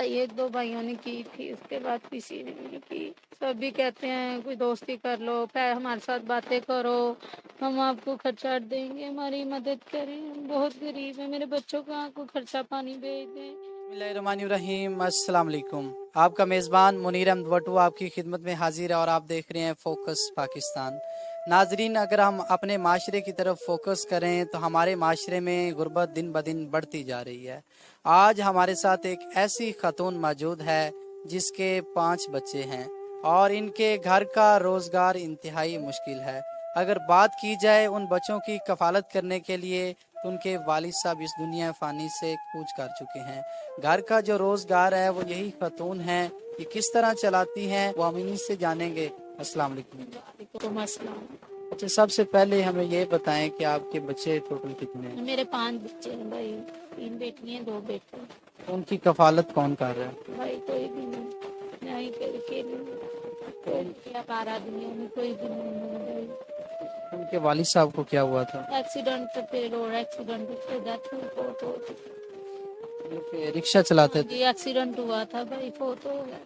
एक दो भाइयों ने की थी, उसके बाद किसी ने नहीं की। सभी कहते हैं कोई दोस्ती कर लो, हमारे साथ बातें करो, हम आपको खर्चा देंगे, हमारी मदद करें, हम बहुत गरीब हैं, मेरे बच्चों को खर्चा पानी भेज दें। बिस्मिल्लाहिर्रहमानिर्रहीम। अस्सलाम वालेकुम। आपका मेज़बान मुनीर अहमद वटू आपकी खिदमत में हाजिर है और आप देख रहे हैं फोकस पाकिस्तान। नाजरीन, अगर हम अपने माशरे की तरफ फोकस करें तो हमारे माशरे में गुर्बत दिन ब दिन बढ़ती जा रही है। आज हमारे साथ एक ऐसी खातून मौजूद है जिसके 5 बच्चे हैं और इनके घर का रोज़गार इंतहाई मुश्किल है। अगर बात की जाए उन बच्चों की कफ़ालत करने के लिए तो उनके वालिद साहब इस दुनिया फ़ानी से कूच कर चुके हैं। घर का जो रोज़गार है वो यही खातून हैं, ये किस तरह चलाती हैं वो हम इन्हीं से जानेंगे। अस्सलाम वालेकुम। वालेकुम अस्सलाम। अच्छा, सबसे पहले हमें ये बताएं कि आपके बच्चे टोटल कितने हैं? मेरे 5 बच्चे हैं भाई, 3 बेटियां 2 बेटे। तो उनकी कफ़ालत कौन कर रहा है? भाई कोई भी नहीं, नहीं करके कोई क्या 12 दुनिया में कोई भी नहीं है भाई। उनके वालिद साहब को क्या हुआ था? एक्सीडेंट पे, रोड एक्सीडेंट पे डेथ हुई। उनके रिक्शा चलाते थे? जी एक्सीडेंट हुआ था भाई, फोत हो गया।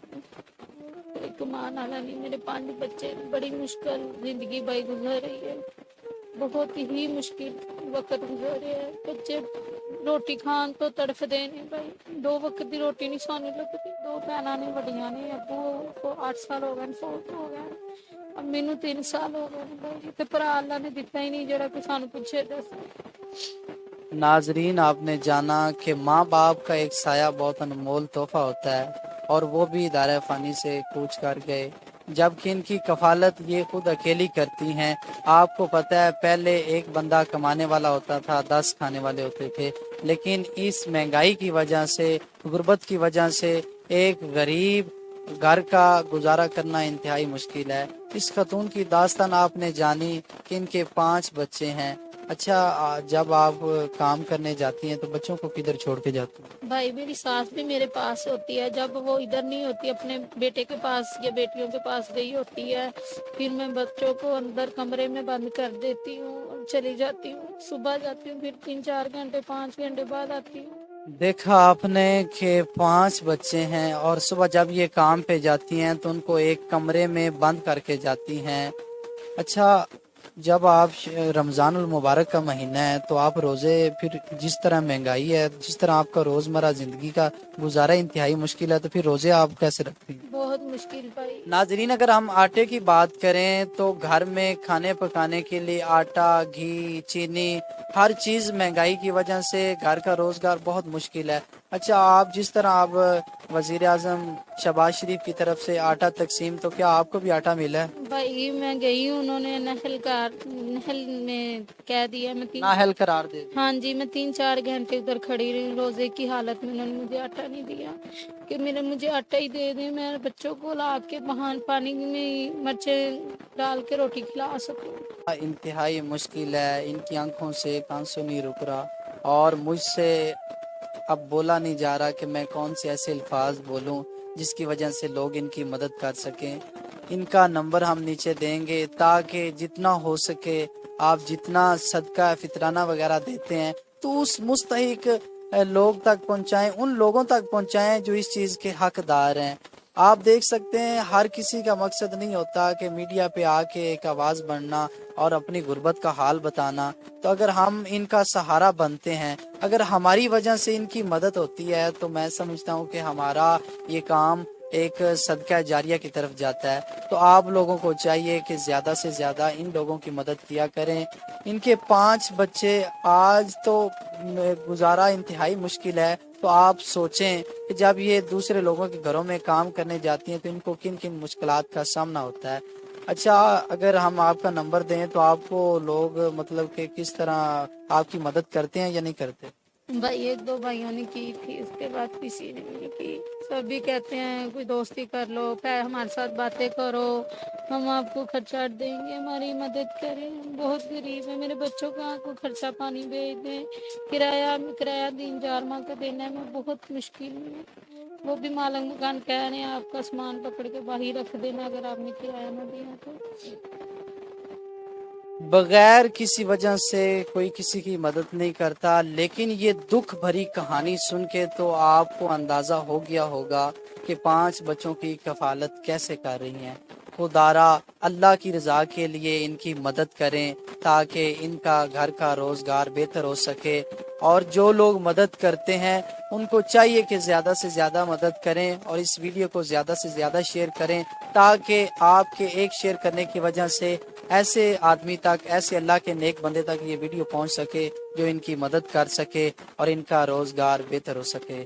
कोई कमान वाला नहीं, मेरे 5 बच्चे, बड़ी मुश्किल जिंदगी भाई गुजर रही है, बहुत ही मुश्किल वक्त गुजर रहे हैं। बच्चे रोटी खान तो तड़फ देने भाई, 2 वक्त की रोटी नहीं सानू लगती। 2 भैन ने वड्डियां ने, अबू को 8 साल हो गए, फोत हो गए, अब मैनू 3 साल हो गए भाई, ते भरा अल्लाह ने दिता ही नहीं जेड़ा कि सानू पूछे दस। नाजरीन, आपने जाना कि माँ बाप का एक साया बहुत अनमोल तोहफा होता है और वो भी दायरा फ़ानी से कूच कर गए, जबकि इनकी कफ़ालत ये खुद अकेली करती हैं। आपको पता है पहले एक बंदा कमाने वाला होता था, 10 खाने वाले होते थे, लेकिन इस महंगाई की वजह से, गुर्बत की वजह से एक गरीब घर का गुजारा करना इंतहाई मुश्किल है। इस खतून की दास्तान आपने जानी कि इनके 5 बच्चे हैं। अच्छा, जब आप काम करने जाती हैं तो बच्चों को किधर छोड़ के जाती हैं? भाई मेरी सास भी मेरे पास होती है, जब वो इधर नहीं होती, अपने बेटे के पास या बेटियों के पास गई होती है, फिर मैं बच्चों को अंदर कमरे में बंद कर देती हूँ और चली जाती हूँ। सुबह जाती हूँ, फिर 3-4 घंटे 5 घंटे बाद आती हूँ। देखा आपने कि 5 बच्चे हैं और सुबह जब ये काम पे जाती हैं तो उनको एक कमरे में बंद करके जाती हैं। अच्छा, जब आप रमज़ानुल मुबारक का महीना है तो आप रोज़े, फिर जिस तरह महंगाई है, जिस तरह आपका रोज़मर्रा ज़िंदगी का गुजारा इंतहाई मुश्किल है, तो फिर रोज़े आप कैसे रखती हैं? बहुत मुश्किल भाई। नाजरीन, अगर हम आटे की बात करें तो घर में खाने पकाने के लिए आटा, घी, चीनी, हर चीज़ महंगाई की वजह से घर का रोज़गार बहुत मुश्किल है। अच्छा, आप जिस तरह आप वज़ीर आज़म शहबाज शरीफ की तरफ से आटा तकसीम, तो क्या आपको भी आटा मिला है? भाई मैं गई हूँ, उन्होंने नहल में कह दिया, मैं तीन, नाअहल करार दे दी। हाँ जी, मैं 3-4 घंटे उधर खड़ी रही रोजे की हालत में, उन्होंने मुझे आटा नहीं दिया कि मुझे आटा ही दे दें, मैं बच्चों को ला के बहान पानी में मिर्चें डाल के रोटी खिला सकूँ। इंतहाई मुश्किल है, इनकी आंखों से एक आंसू नहीं रुक रहा और मुझसे अब बोला नहीं जा रहा कि मैं कौन से ऐसे अल्फाज बोलूं जिसकी वजह से लोग इनकी मदद कर सकें। इनका नंबर हम नीचे देंगे ताकि जितना हो सके, आप जितना सदका फितराना वगैरह देते हैं तो उस मुस्तहिक लोग तक पहुंचाएं, उन लोगों तक पहुंचाएं जो इस चीज़ के हकदार हैं। आप देख सकते हैं हर किसी का मकसद नहीं होता कि मीडिया पे आके एक आवाज़ बनना और अपनी गुर्बत का हाल बताना। तो अगर हम इनका सहारा बनते हैं, अगर हमारी वजह से इनकी मदद होती है, तो मैं समझता हूँ कि हमारा ये काम एक सदका जारिया की तरफ जाता है। तो आप लोगों को चाहिए कि ज़्यादा से ज़्यादा इन लोगों की मदद किया करें। इनके 5 बच्चे, आज तो गुजारा इंतहाई मुश्किल है, तो आप सोचें कि जब ये दूसरे लोगों के घरों में काम करने जाती हैं तो इनको किन किन मुश्किलात का सामना होता है। अच्छा, अगर हम आपका नंबर दें तो आपको लोग मतलब कि किस तरह आपकी मदद करते हैं या नहीं करते? भाई एक दो भाइयों ने की थी, उसके बाद किसी ने नहीं की। सभी कहते हैं कोई दोस्ती कर लो, हमारे साथ बातें करो, हम आपको खर्चा देंगे, हमारी मदद करें, हम बहुत गरीब है, मेरे बच्चों को खर्चा पानी भेज दें, किराया 3-4 माह का देना है, मैं बहुत मुश्किल में। वो भी मालक मकान कह रहे हैं आपका सामान पकड़ के बाहर रख देना अगर आपने किराया ना दिया तो। बगैर किसी वजह से कोई किसी की मदद नहीं करता, लेकिन ये दुख भरी कहानी सुन के तो आपको अंदाज़ा हो गया होगा कि 5 बच्चों की कफालत कैसे कर रही हैं। खुदारा अल्लाह की रज़ा के लिए इनकी मदद करें ताकि इनका घर का रोज़गार बेहतर हो सके। और जो लोग मदद करते हैं उनको चाहिए कि ज़्यादा से ज़्यादा मदद करें और इस वीडियो को ज़्यादा से ज़्यादा शेयर करें, ताकि आपके एक शेयर करने की वजह से ऐसे आदमी तक, ऐसे अल्लाह के नेक बंदे तक ये वीडियो पहुंच सके जो इनकी मदद कर सके और इनका रोज़गार बेहतर हो सके।